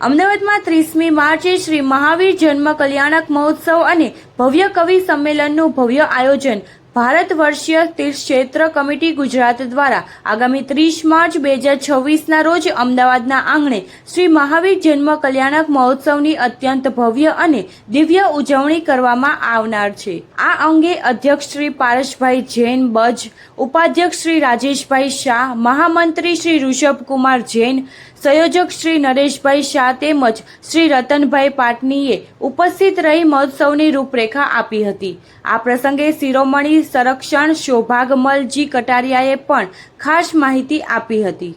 અમદાવાદમાં 30મી માર્ચે શ્રી મહાવીર જન્મ કલ્યાણક મહોત્સવ અને ભવ્ય કવિ સંમેલનનું ભવ્ય આયોજન ભારત વર્ષીય તીર્થક્ષેત્ર કમિટી ગુજરાત દ્વારા આગામી 30 માર્ચ 2026ના રોજ અમદાવાદના આંગણે શ્રી મહાવીર જન્મ કલ્યાણક મહોત્સવની અત્યંત ભવ્ય અને દિવ્ય ઉજવણી કરવામાં આવનાર છે। આ અંગે અધ્યક્ષ શ્રી પારસભાઈ જૈન બજ, ઉપાધ્યક્ષ શ્રી રાજેશભાઈ શાહ, મહામંત્રી શ્રી ઋષભકુમાર જૈન, સંયોજક શ્રી નરેશભાઈ શાહ તેમજ શ્રી રતનભાઈ પાટનીએ ઉપસ્થિત રહી મહોત્સવની રૂપરેખા આપી હતી। આ પ્રસંગે શિરોમણી સંરક્ષણ શોભાગમલજી કટારિયાએ પણ ખાસ માહિતી આપી હતી।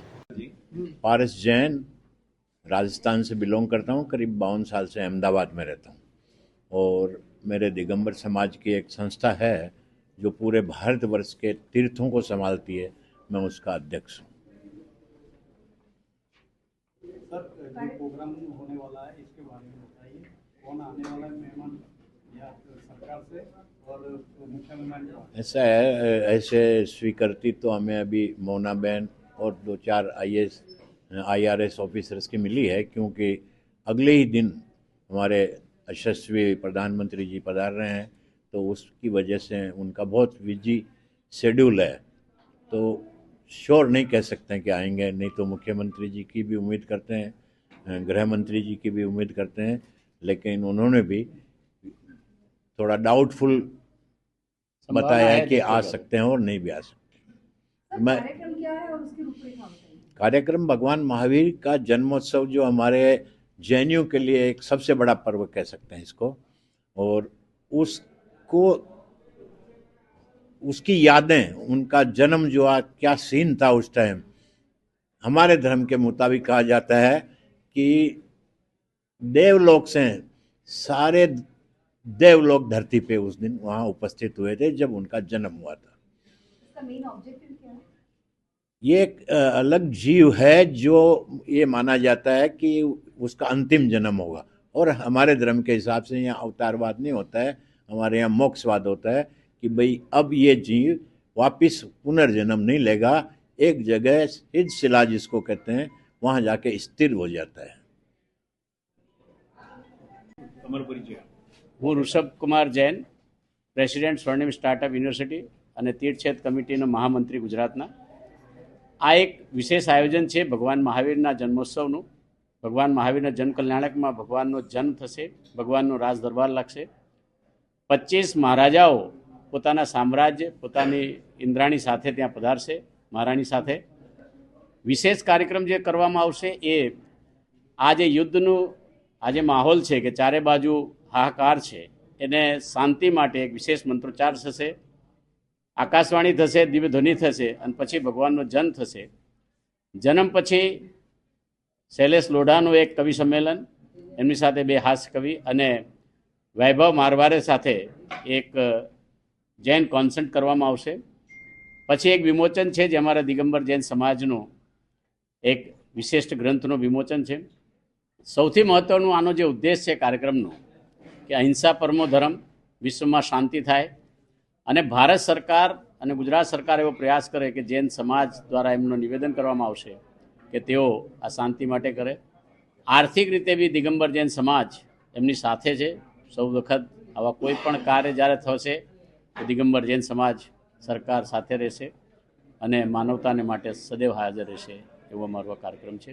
पारस जैन, राजस्थान से बिलोंग करता हूँ। करीब 52 साल से अहमदाबाद में रहता हूँ और मेरे दिगंबर समाज की एक संस्था है जो पूरे भारतवर्ष के तीर्थों को संभालती है। मैं उसका अध्यक्ष हूँ। सर, जो प्रोग्राम होने वाला है इसके बारे में बताइए। कौन आने वाला है मेहमान या सरकार से और मुख्य मेहमान कौन? ऐसा है, ऐसे स्वीकृति तो हमें अभी मोना बहन और 2-4 IRS ऑफिसर्स की मिली है, क्योंकि अगले ही दिन हमारे यशस्वी प्रधानमंत्री जी पधार रहे हैं, तो उसकी वजह से उनका बहुत बिजी शेड्यूल है, तो श्योर नहीं कह सकते हैं कि आएंगे। नहीं तो मुख्यमंत्री जी की भी उम्मीद करते हैं, गृह मंत्री जी की भी उम्मीद करते हैं, लेकिन उन्होंने भी थोड़ा डाउटफुल बताया है कि आ सकते हैं और नहीं भी आ सकते। मैं कार्यक्रम क्या है और उसकी रूपरेखा बताइए। कार्यक्रम भगवान महावीर का जन्मोत्सव, जो हमारे जैनियों के लिए एक सबसे बड़ा पर्व कह सकते हैं इसको, और उसको उसकी यादें, उनका जन्म जो क्या सीन था उस टाइम, हमारे धर्म के मुताबिक कहा जाता है कि देवलोक से सारे देवलोक धरती पे उस दिन वहाँ उपस्थित हुए थे जब उनका जन्म हुआ था। इसका मेन ऑब्जेक्टिव क्या है? ये एक अलग जीव है जो ये माना जाता है कि उसका अंतिम जन्म होगा, और हमारे धर्म के हिसाब से यहाँ अवतारवाद नहीं होता है, हमारे यहाँ मोक्षवाद होता है कि भाई अब ये जीव वापिस पुनर्जन्म नहीं लेगा, एक जगह सिद्ध शिला जिसको कहते हैं वहाँ जाके स्थिर हो जाता है। હું ઋષભકુમાર જૈન, પ્રેસિડેન્ટ સ્વર્ણિમ સ્ટાર્ટઅપ યુનિવર્સિટી અને તીર્થક્ષેત્ર કમિટીનો મહામંત્રી ગુજરાતના। આ એક વિશેષ આયોજન છે ભગવાન મહાવીરના જન્મોત્સવનું। ભગવાન મહાવીરના જન્મ કલ્યાણકમાં ભગવાનનો જન્મ થશે, ભગવાનનો રાજ દરબાર લાગશે। 25 મહારાજાઓ પોતાના સામ્રાજ્ય, પોતાની ઇન્દ્રાણી સાથે ત્યાં પધારશે, મહારાણી સાથે। વિશેષ કાર્યક્રમ જે કરવામાં આવશે એ આ જે યુદ્ધનું આ જે માહોલ છે કે ચારે બાજુ હાહાકાર છે, એને શાંતિ માટે એક વિશેષ મંત્રોચ્ચાર થશે, આકાશવાણી થશે, દિવ્ય ધ્વનિ થશે અને પછી ભગવાનનો જન્મ થશે। જન્મ પછી શૈલેષ લોઢાનું એક કવિ સંમેલન, એમની સાથે 2 હાસ્ય કવિ અને વૈભવ મારવારે સાથે એક જૈન કોન્સર્ટ કરવામાં આવશે। પછી એક વિમોચન છે જે અમારા દિગંબર જૈન સમાજનું એક વિશિષ્ટ ગ્રંથનું વિમોચન છે। સૌથી મહત્ત્વનું આનો જે ઉદ્દેશ છે કાર્યક્રમનો કે અહિંસા પરમો ધર્મ, વિશ્વમાં શાંતિ થાય, અને ભારત સરકાર અને ગુજરાત સરકાર એવો પ્રયાસ કરે કે જૈન સમાજ દ્વારા એમનું નિવેદન કરવામાં આવશે કે તેઓ આ શાંતિ માટે કરે। આર્થિક રીતે બી દિગંબર જૈન સમાજ એમની સાથે છે। સૌ વખત આવા કોઈ પણ કાર્ય જ્યારે થશે તો દિગંબર જૈન સમાજ સરકાર સાથે રહેશે અને માનવતાને માટે સદૈવ હાજર રહેશે, એવો અમારો કાર્યક્રમ છે।